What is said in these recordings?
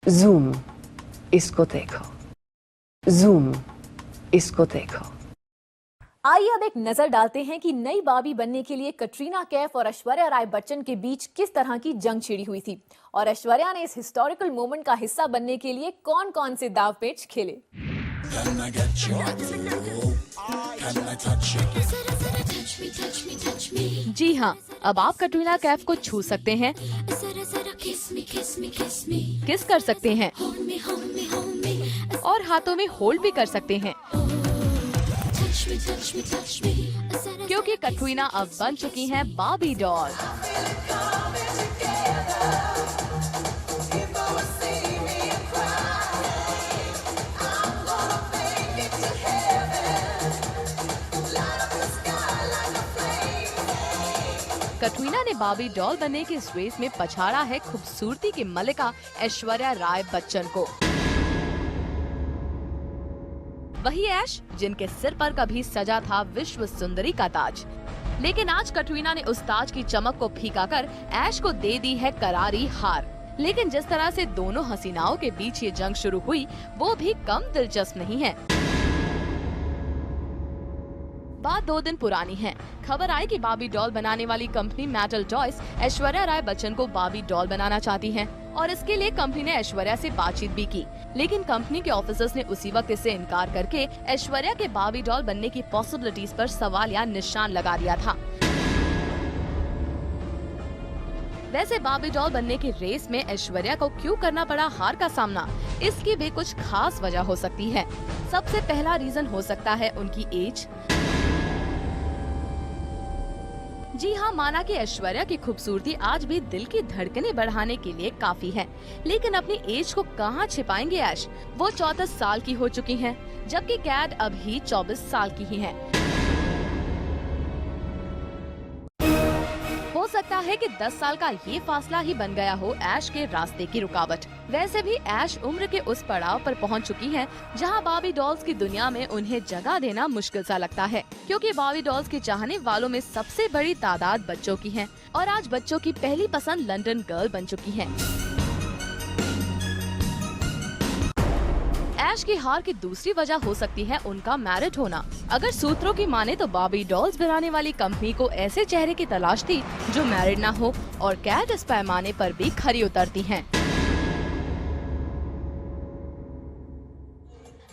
Zoom, इसको देखो। Zoom, इसको देखो। आइए अब एक नजर डालते हैं कि नई बाबी बनने के लिए कटरीना कैफ और ऐश्वर्या राय बच्चन के बीच किस तरह की जंग छिड़ी हुई थी और ऐश्वर्या ने इस हिस्टोरिकल मोमेंट का हिस्सा बनने के लिए कौन-कौन से दाव पेच खेले। जी हाँ, अब आप कटरीना कैफ को छू सकते हैं, किस कर सकते हैं और हाथों में होल्ड भी कर सकते हैं, क्योंकि कटरीना अब बन चुकी हैं बार्बी डॉल। कटरीना ने बार्बी डॉल बनने की इस रेस में पछाड़ा है खूबसूरती की मलिका ऐश्वर्या राय बच्चन को। वही ऐश जिनके सिर पर कभी सजा था विश्व सुंदरी का ताज, लेकिन आज कटरीना ने उस ताज की चमक को फीका कर ऐश को दे दी है करारी हार। लेकिन जिस तरह से दोनों हसीनाओं के बीच ये जंग शुरू हुई वो भी कम दिलचस्प नहीं है। बात 2 दिन पुरानी है। खबर आई कि बार्बी डॉल बनाने वाली company metal toys Aishwarya Rai Bachchan को बार्बी डॉल बनाना चाहती है और इसके लिए कंपनी ने ऐश्वर्या से बातचीत भी की, लेकिन कंपनी के ऑफिसर्स ने उसी वक्त इससे इनकार करके ऐश्वर्या के बार्बी डॉल बनने की पॉसिबिलिटीज पर सवाल या निशान लगा दिया था। वैसे बार्बी डॉल बनने की रेस में ऐश्वर्या को क्यों करना पड़ा हार का सामना, इसकी भी कुछ खास वजह हो सकती है। सबसे पहला रीजन हो सकता है उनकी एज। जी हाँ, माना कि ऐश्वर्या की खूबसूरती आज भी दिल की धड़कनें बढ़ाने के लिए काफी है, लेकिन अपनी एज को कहाँ छिपाएंगे ऐश। वो 34 साल की हो चुकी हैं, जबकि कैट अभी 24 साल की ही है। हो सकता है कि 10 साल का ये फासला ही बन गया हो ऐश के रास्ते की रुकावट। वैसे भी ऐश उम्र के उस पड़ाव पर पहुंच चुकी हैं, जहां बार्बी डॉल्स की दुनिया में उन्हें जगह देना मुश्किल सा लगता है, क्योंकि बार्बी डॉल्स के चाहने वालों में सबसे बड़ी तादाद बच्चों की है और आज बच्चों की पहली पसंद लंदन गर्ल बन चुकी है। ऐश की हार की दूसरी वजह हो सकती है उनका मैरिड होना। अगर सूत्रों की माने तो बार्बी डॉल्स बनाने वाली कंपनी को ऐसे चेहरे की तलाश थी जो मैरिड ना हो, और कैट इस पैमाने पर भी खरी उतरती हैं।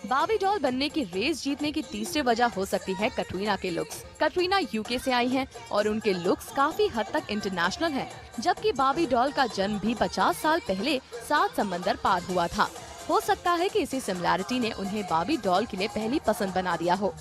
बार्बी डॉल बनने की रेस जीतने की तीसरी वजह हो सकती है कटरीना के लुक्स। कटरीना यूके से आई हैं और उनके लुक्स काफी हद तक इंटरनेशनल हैं, जबकि बार्बी डॉल का जन्म भी 50 साल पहले 7 समंदर पार हुआ था। हो सकता है कि इसी सिमिलैरिटी ने उन्हें बार्बी डॉल के लिए पहली पसंद बना दिया हो।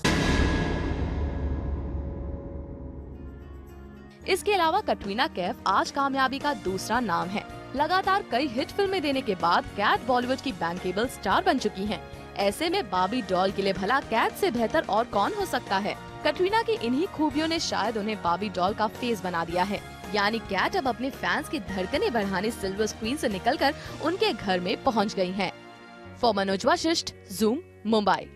इसके अलावा कटरीना कैफ आज कामयाबी का दूसरा नाम है। लगातार कई हिट फिल्में देने के बाद कैट बॉलीवुड की बैंकेबल स्टार बन चुकी हैं। ऐसे में बार्बी डॉल के लिए भला कैट से बेहतर और कौन हो सकता है। कटरीना की इन्हीं खूबियों ने शायद उन्हें बार्बी डॉल का फेस बना दिया है। यानी कैट अब अपने फैंस की धड़कनें बढ़ाने सिल्वर स्क्रीन से निकलकर उनके घर में पहुंच गई हैं। For Manoj Vashishtha, zoom, Mumbai.